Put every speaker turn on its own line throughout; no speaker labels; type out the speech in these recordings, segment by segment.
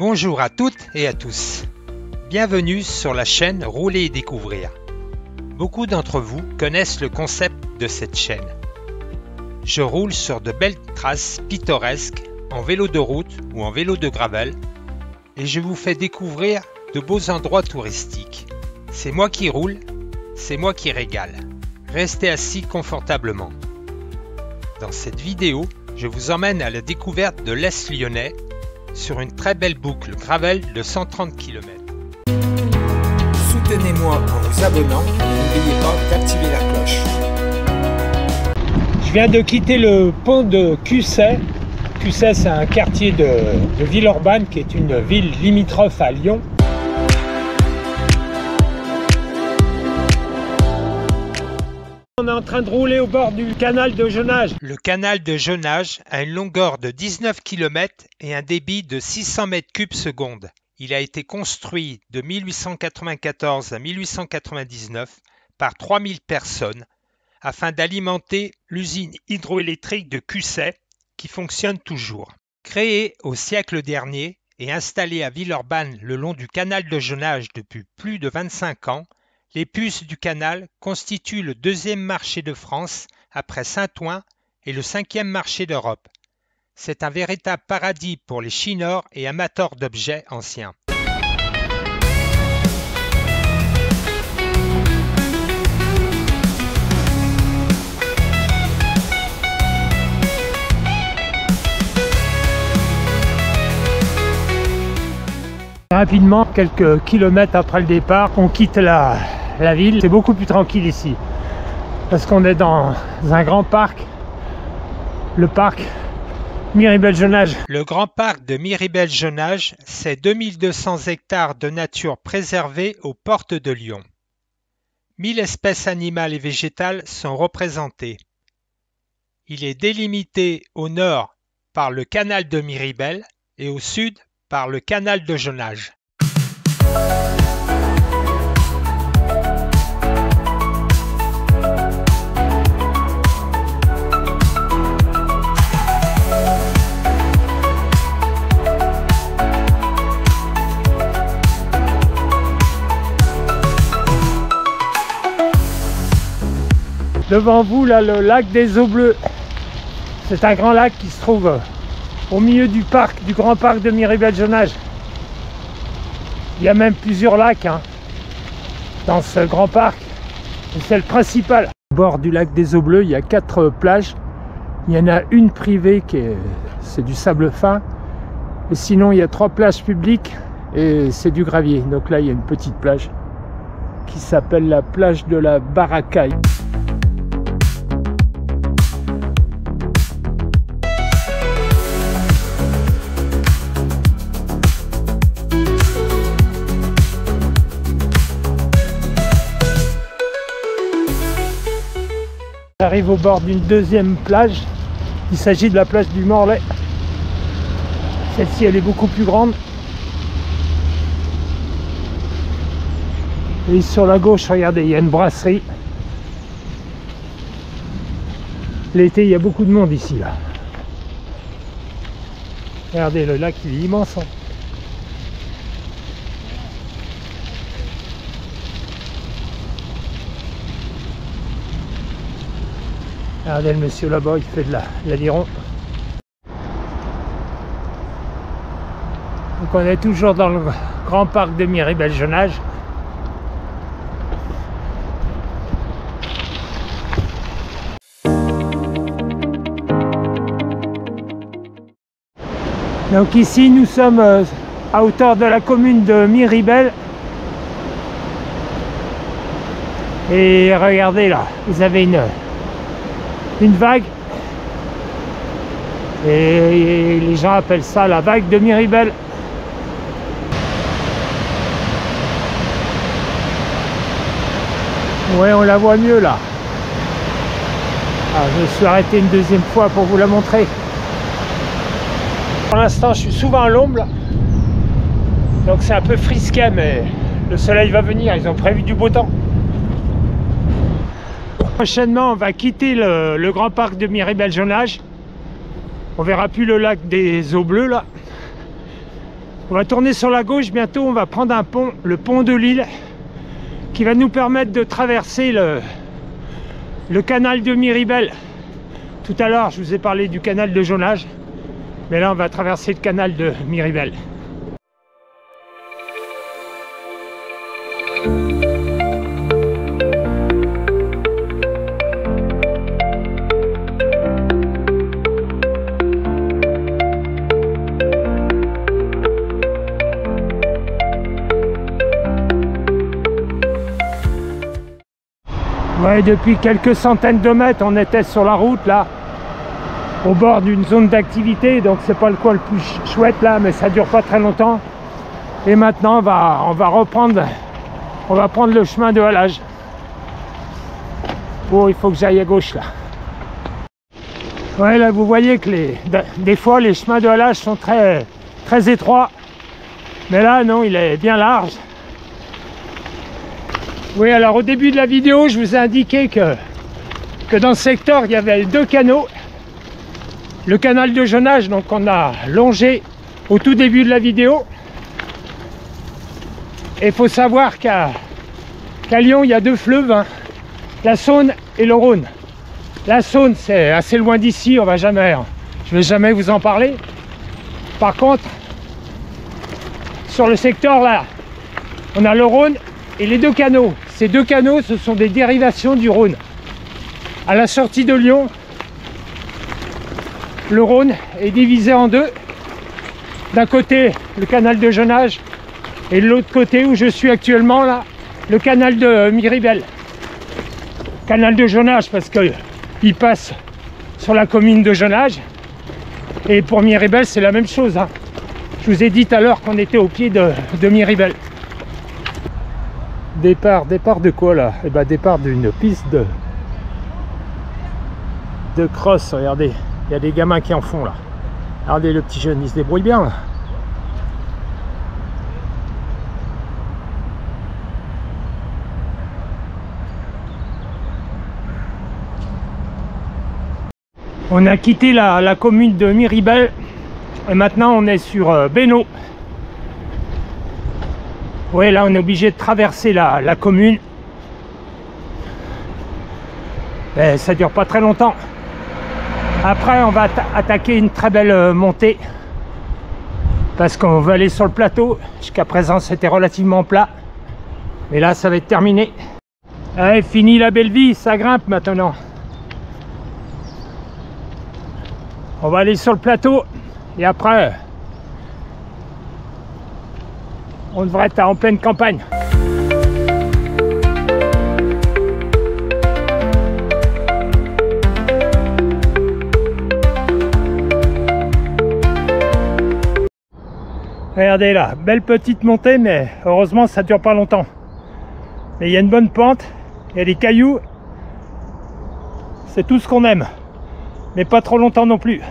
Bonjour à toutes et à tous. Bienvenue sur la chaîne Rouler et Découvrir. Beaucoup d'entre vous connaissent le concept de cette chaîne. Je roule sur de belles traces pittoresques en vélo de route ou en vélo de gravel et je vous fais découvrir de beaux endroits touristiques. C'est moi qui roule, c'est moi qui régale. Restez assis confortablement. Dans cette vidéo, je vous emmène à la découverte de l'Est lyonnais sur une très belle boucle gravel de 130 km.
Soutenez-moi en vous abonnant et n'oubliez pas d'activer la cloche.
Je viens de quitter le pont de Cusset. Cusset, c'est un quartier de Villeurbanne qui est une ville limitrophe à Lyon. On est en train de rouler au bord du canal de Jonage.
Le canal de Jonage a une longueur de 19 km et un débit de 600 m3 seconde. Il a été construit de 1894 à 1899 par 3000 personnes afin d'alimenter l'usine hydroélectrique de Cusset qui fonctionne toujours. Créé au siècle dernier et installé à Villeurbanne le long du canal de Jonage depuis plus de 25 ans, les puces du canal constituent le deuxième marché de France après Saint-Ouen et le cinquième marché d'Europe. C'est un véritable paradis pour les chineurs et amateurs d'objets anciens.
Rapidement, quelques kilomètres après le départ, on quitte la ville. C'est beaucoup plus tranquille ici parce qu'on est dans un grand parc, le parc Miribel-Jonage.
Le grand parc de Miribel-Jonage, c'est 2200 hectares de nature préservée aux portes de Lyon. 1000 espèces animales et végétales sont représentées. Il est délimité au nord par le canal de Miribel et au sud par le canal de Jonage.
Devant vous, là, le lac des Eaux Bleues. C'est un grand lac qui se trouve au milieu du parc, du grand parc de Miribel-Jonage. Il y a même plusieurs lacs dans ce grand parc. Et c'est le principal. Au bord du lac des Eaux Bleues, il y a 4 plages. Il y en a une privée c'est du sable fin. Et sinon, il y a 3 plages publiques et c'est du gravier. Donc là, il y a une petite plage qui s'appelle la plage de la Baracaille. J'arrive au bord d'une deuxième plage. Il s'agit de la plage du Morlaix. Celle-ci, elle est beaucoup plus grande. Et sur la gauche, regardez, il y a une brasserie. L'été, il y a beaucoup de monde ici, là. Regardez, le lac, il est immense. Regardez le monsieur là-bas, il fait de l'aviron. Donc on est toujours dans le grand parc de Miribel-Jonage. Donc ici nous sommes à hauteur de la commune de Miribel. Et regardez là, vous avez une vague et les gens appellent ça la vague de Miribel. Ouais, on la voit mieux là. Je me suis arrêté une deuxième fois pour vous la montrer. Pour l'instant, je suis souvent à l'ombre, donc c'est un peu frisquet, mais le soleil va venir, ils ont prévu du beau temps. Prochainement, on va quitter le grand parc de Miribel-Jonage. On verra plus le lac des Eaux Bleues là. On va tourner sur la gauche, bientôt on va prendre un pont, le pont de Lille, qui va nous permettre de traverser le canal de Miribel. Tout à l'heure, je vous ai parlé du canal de Jonage, mais là on va traverser le canal de Miribel. Ouais, depuis quelques centaines de mètres, on était sur la route là, au bord d'une zone d'activité, donc c'est pas le coin le plus chouette là, mais ça dure pas très longtemps. Et maintenant on va prendre le chemin de halage. Oh, il faut que j'aille à gauche là. Ouais, là vous voyez que des fois les chemins de halage sont très étroits, mais là non, il est bien large. Oui, alors au début de la vidéo, je vous ai indiqué que dans ce secteur, il y avait 2 canaux. Le canal de Jonage, donc on a longé au tout début de la vidéo. Et il faut savoir qu'à Lyon, il y a 2 fleuves, hein, la Saône et le Rhône. La Saône, c'est assez loin d'ici, je vais jamais vous en parler. Par contre, sur le secteur là, on a le Rhône et les 2 canaux. Ces 2 canaux, ce sont des dérivations du Rhône. À la sortie de Lyon, le Rhône est divisé en 2. D'un côté, le canal de Jonage, et de l'autre côté, où je suis actuellement, là, le canal de Miribel. Canal de Jonage, parce qu'il passe sur la commune de Jonage. Et pour Miribel, c'est la même chose, hein. Je vous ai dit tout à l'heure qu'on était au pied de Miribel. Départ de quoi là? Eh ben, départ d'une piste de cross. Regardez, il y a des gamins qui en font là. Regardez le petit jeune, il se débrouille bien là. On a quitté la commune de Miribel et maintenant on est sur Bénaud. Oui, là on est obligé de traverser la commune. Et ça dure pas très longtemps. Après on va attaquer une très belle montée. Parce qu'on va aller sur le plateau. Jusqu'à présent c'était relativement plat. Mais là ça va être terminé. Allez, fini la belle vie, ça grimpe maintenant. On va aller sur le plateau. Et après, on devrait être en pleine campagne. Regardez là, belle petite montée, mais heureusement ça ne dure pas longtemps. Mais il y a une bonne pente, il y a des cailloux. C'est tout ce qu'on aime. Mais pas trop longtemps non plus.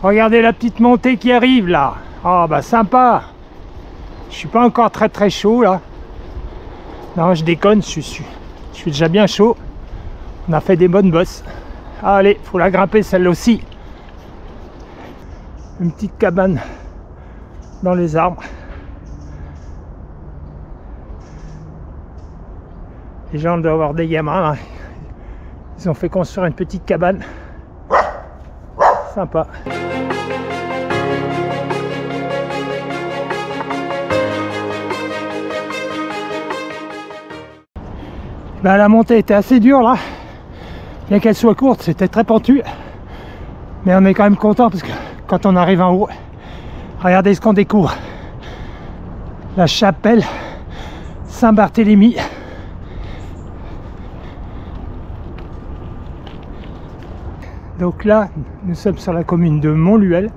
Regardez la petite montée qui arrive là. Ah bah sympa. Je suis pas encore très chaud là. Non, je déconne, je suis déjà bien chaud. On a fait des bonnes bosses. Allez, faut la grimper celle-là aussi. Une petite cabane dans les arbres. Les gens doivent avoir des gamins là. Ils ont fait construire une petite cabane. Sympa. Ben, la montée était assez dure là. Bien qu'elle soit courte, c'était très pentu. Mais on est quand même content parce que quand on arrive en haut, regardez ce qu'on découvre. La chapelle Saint-Barthélemy. Donc là, nous sommes sur la commune de Montluel.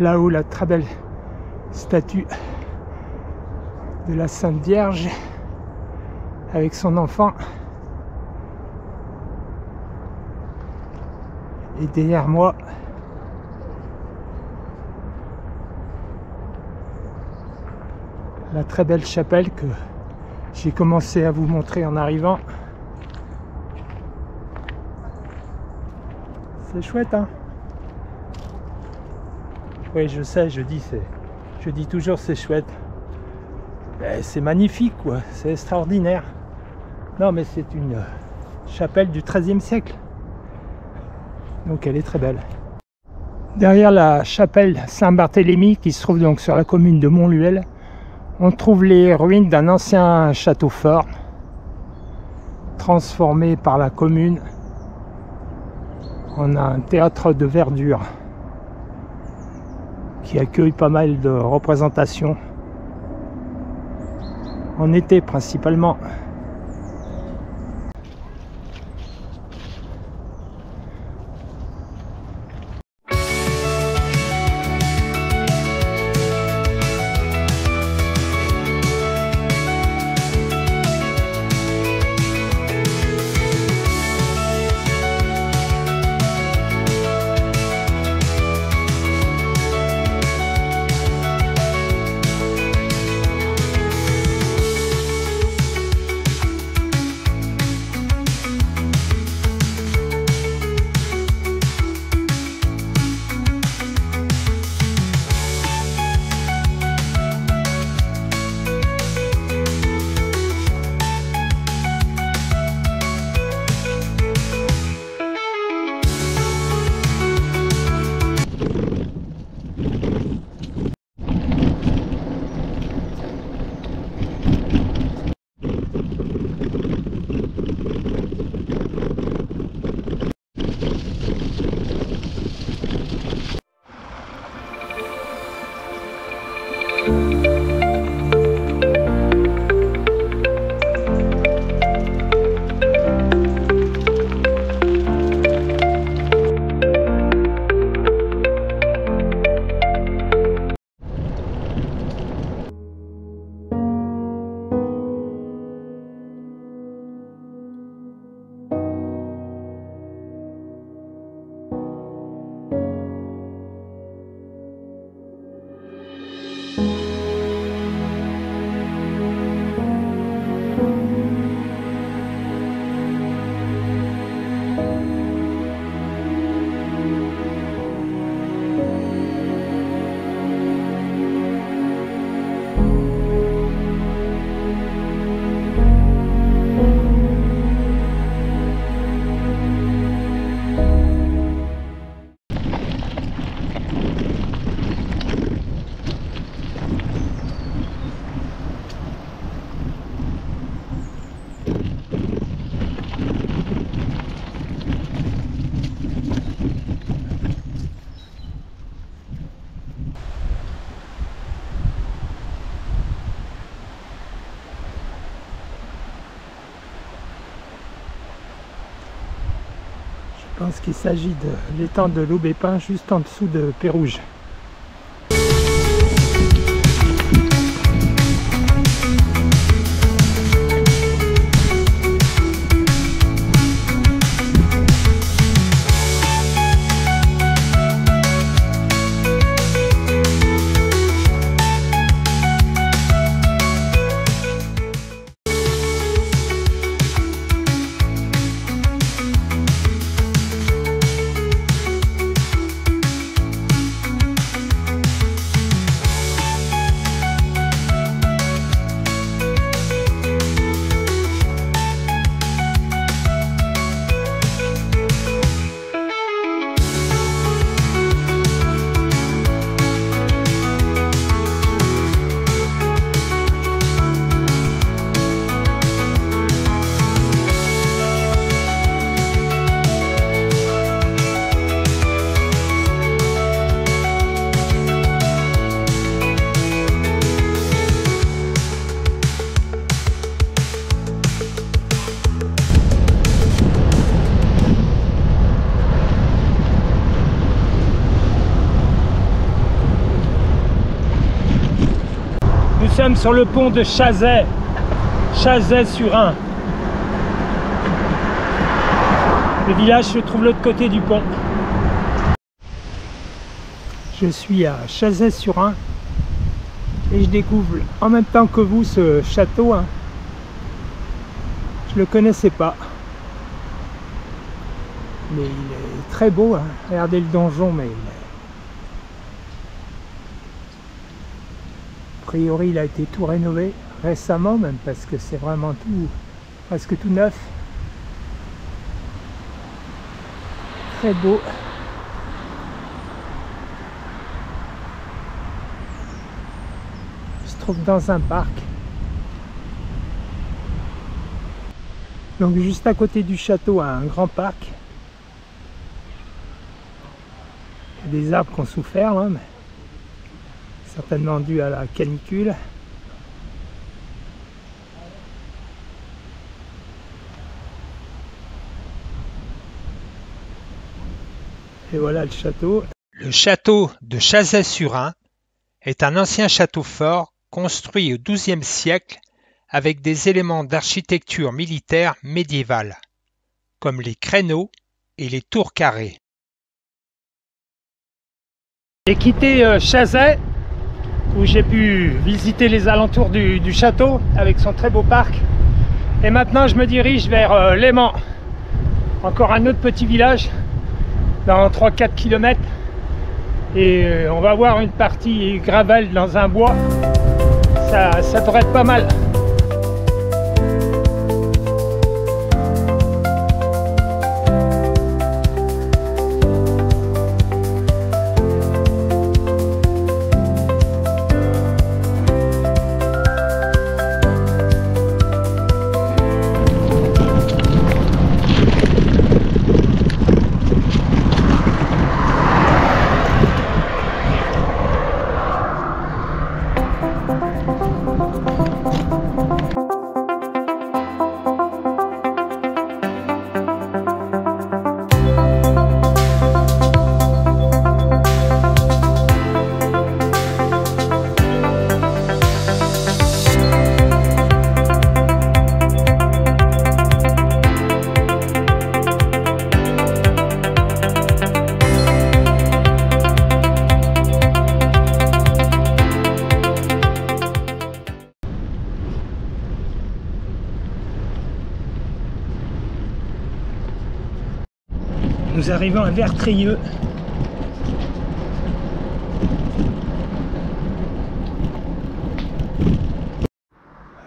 Là-haut, la très belle statue de la Sainte Vierge avec son enfant. Et derrière moi, la très belle chapelle que j'ai commencé à vous montrer en arrivant. C'est chouette, hein? Oui, je sais, je dis toujours c'est chouette. C'est magnifique, quoi, c'est extraordinaire. Non, mais c'est une chapelle du XIIIe siècle. Donc elle est très belle. Derrière la chapelle Saint-Barthélemy, qui se trouve donc sur la commune de Montluel, on trouve les ruines d'un ancien château fort, transformé par la commune en un théâtre de verdure, qui accueille pas mal de représentations, en été principalement. Je pense qu'il s'agit de l'étang de l'Aubépin, juste en dessous de Pérouges. Nous sommes sur le pont de Chazay, Chazay-sur-Ain. Le village se trouve de l'autre côté du pont. Je suis à Chazay-sur-Ain Et je découvre en même temps que vous ce château, hein. Je le connaissais pas. Mais il est très beau, hein. Regardez le donjon, mais a priori il a été tout rénové récemment même, parce que c'est vraiment tout, presque tout neuf. Très beau. Il se trouve dans un parc. Donc juste à côté du château, un grand parc. Il y a des arbres qui ont souffert là, mais certainement dû à la canicule. Et voilà le château.
Le château de Chazay-sur-Ain est un ancien château fort construit au XIIe siècle avec des éléments d'architecture militaire médiévale, comme les créneaux et les tours carrées.
J'ai quitté Chazay, où j'ai pu visiter les alentours du château avec son très beau parc. Et maintenant je me dirige vers Léman, encore un autre petit village dans 3-4 km. Et on va voir une partie gravel dans un bois. Ça devrait être pas mal. Nous arrivons à Vertrieux.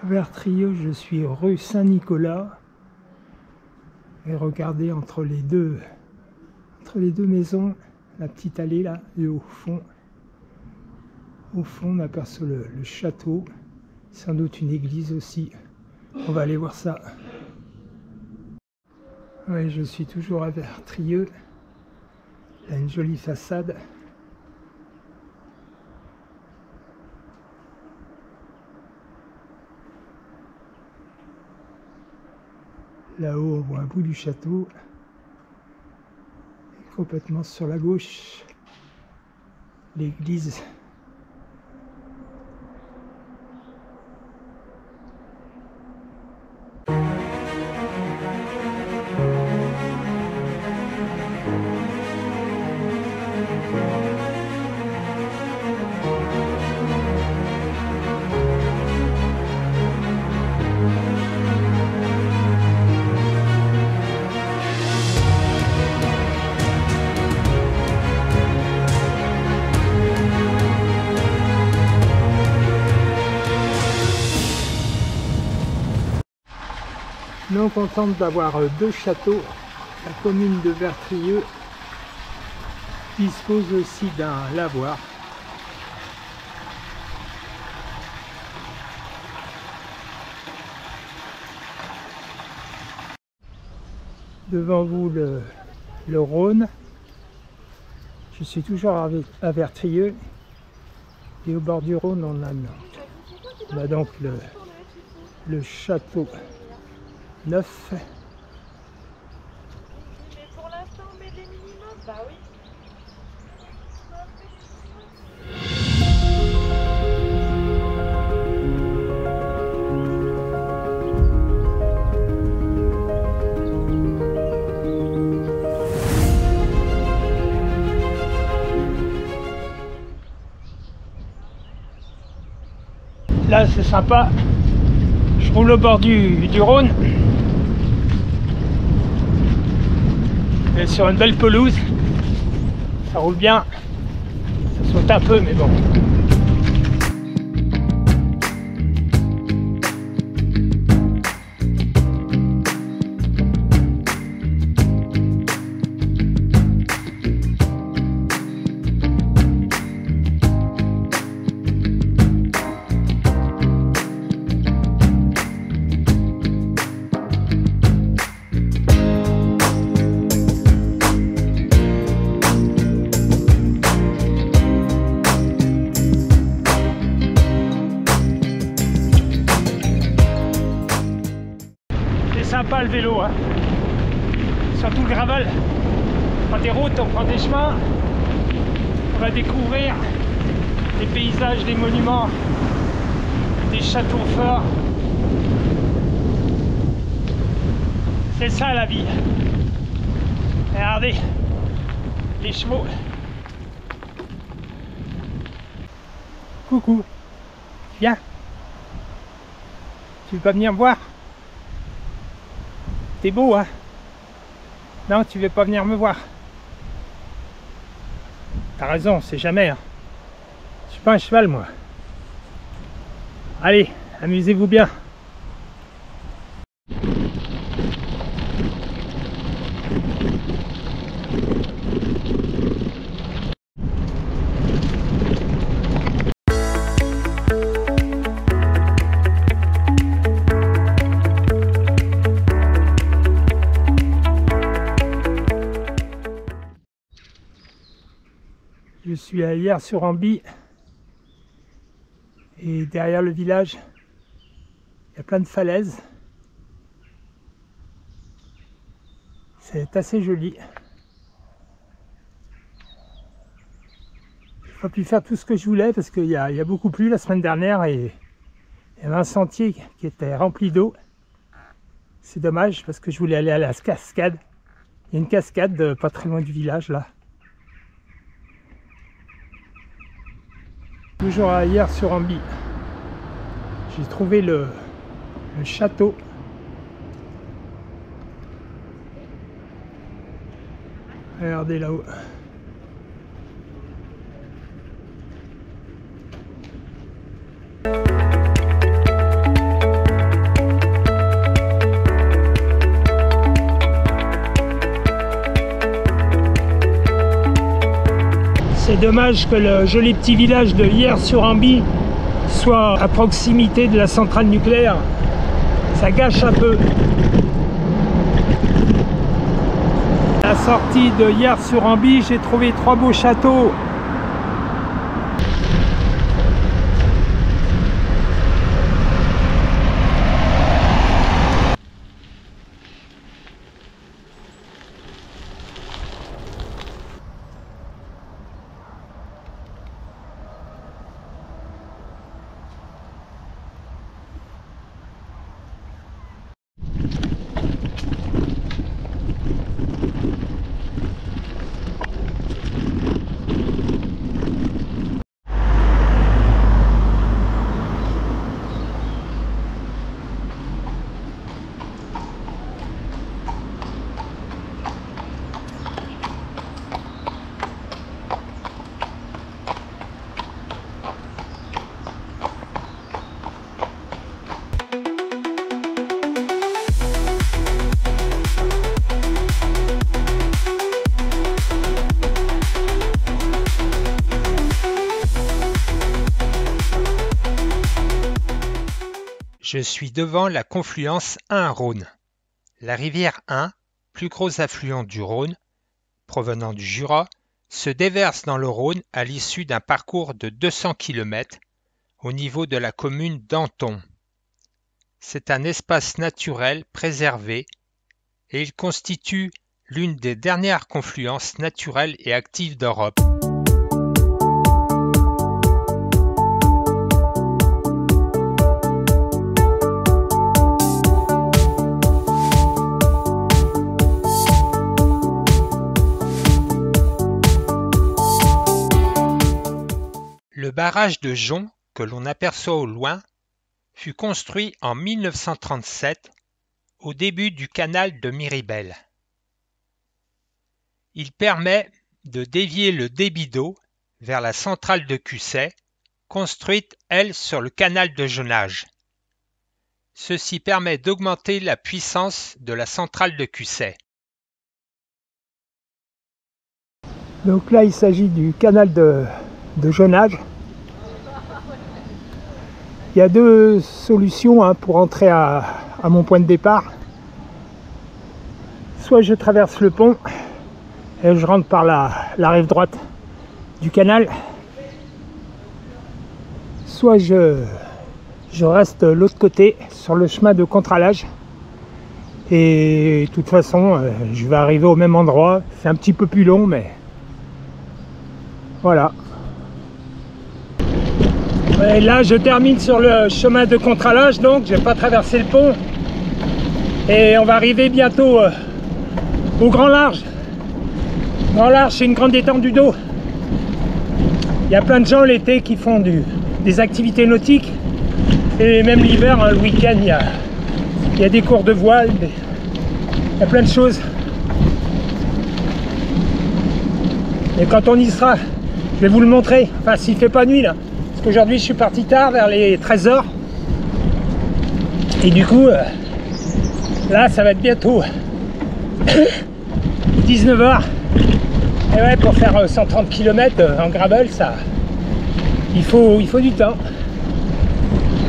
À Vertrieux, je suis rue Saint-Nicolas. Et regardez entre les deux maisons, la petite allée là, et au fond, on aperçoit le château, sans doute une église aussi. On va aller voir ça. Oui, je suis toujours à Vertrieux. Il y a une jolie façade. Là-haut, on voit un bout du château. Et complètement sur la gauche, l'église. Non contente d'avoir deux châteaux, la commune de Vertrieux dispose aussi d'un lavoir. Devant vous le Rhône. Je suis toujours à Vertrieux et au bord du Rhône on a Nantes. On a donc le château neuf.
Mais pour l'instant, on met des minimums. Bah oui.
Là c'est sympa. Je roule au bord du Rhône. Et sur une belle pelouse. Ça roule bien. Ça saute un peu mais bon. Sympa le vélo, hein. Surtout le gravel. On prend des routes, on prend des chemins, on va découvrir des paysages, des monuments, des châteaux forts. C'est ça la vie. Regardez les chevaux. Coucou. Viens. Tu veux pas venir me voir? T'es beau, hein? Non, tu veux pas venir me voir? T'as raison, c'est jamais. Hein. Je suis pas un cheval, moi. Allez, amusez-vous bien. Je suis à Hyères-sur-Amby et derrière le village, il y a plein de falaises. C'est assez joli. Je n'ai pas pu faire tout ce que je voulais parce qu'il y a beaucoup plu la semaine dernière et il y avait un sentier qui était rempli d'eau. C'est dommage parce que je voulais aller à la cascade. Il y a une cascade pas très loin du village là. Toujours à Hyères-sur-Amby, j'ai trouvé le château. Regardez là-haut. C'est dommage que le joli petit village de Hyères-sur-Amby soit à proximité de la centrale nucléaire. Ça gâche un peu. À la sortie de Hyères-sur-Amby, j'ai trouvé 3 beaux châteaux.
Je suis devant la confluence Ain-Rhône. La rivière Ain, plus gros affluent du Rhône, provenant du Jura, se déverse dans le Rhône à l'issue d'un parcours de 200 km au niveau de la commune d'Anthon. C'est un espace naturel préservé et il constitue l'une des dernières confluences naturelles et actives d'Europe. Le barrage de Jonc, que l'on aperçoit au loin, fut construit en 1937 au début du canal de Miribel. Il permet de dévier le débit d'eau vers la centrale de Cusset, construite, elle, sur le canal de Jonage. Ceci permet d'augmenter la puissance de la centrale de Cusset.
Donc là, il s'agit du canal de Jonage. Il y a deux solutions pour entrer à mon point de départ. Soit je traverse le pont et je rentre par la rive droite du canal, soit je reste de l'autre côté sur le chemin de contralage et de toute façon je vais arriver au même endroit. C'est un petit peu plus long, mais voilà. Et là je termine sur le chemin de contralage, donc je vais pas traverser le pont et on va arriver bientôt au Grand Large. Grand Large, c'est une grande étendue d'eau. Il y a plein de gens l'été qui font des activités nautiques, et même l'hiver, le week-end, il y a des cours de voile, il y a plein de choses. Et quand on y sera, je vais vous le montrer, enfin s'il ne fait pas nuit là, parce qu'aujourd'hui je suis parti tard, vers les 13h, et du coup, là ça va être bientôt 19h. Et ouais, pour faire 130 km en gravel, ça, il faut du temps.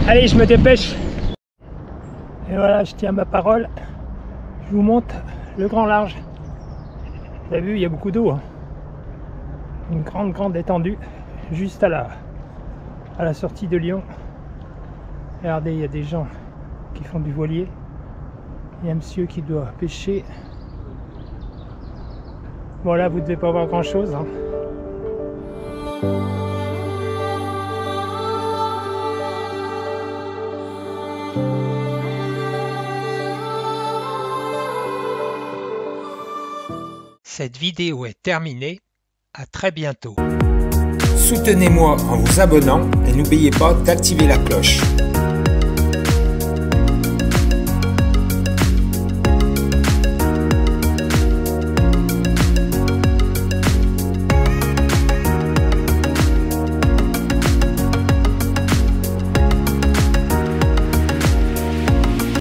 Allez, je me dépêche. Et voilà, je tiens ma parole. Je vous montre le Grand Large. Vous avez vu, il y a beaucoup d'eau. Une grande étendue, juste à la sortie de Lyon. Regardez, il y a des gens qui font du voilier. Il y a un monsieur qui doit pêcher. Bon là, vous ne devez pas voir grand chose.
Cette vidéo est terminée. À très bientôt.
Soutenez-moi en vous abonnant et n'oubliez pas d'activer la cloche.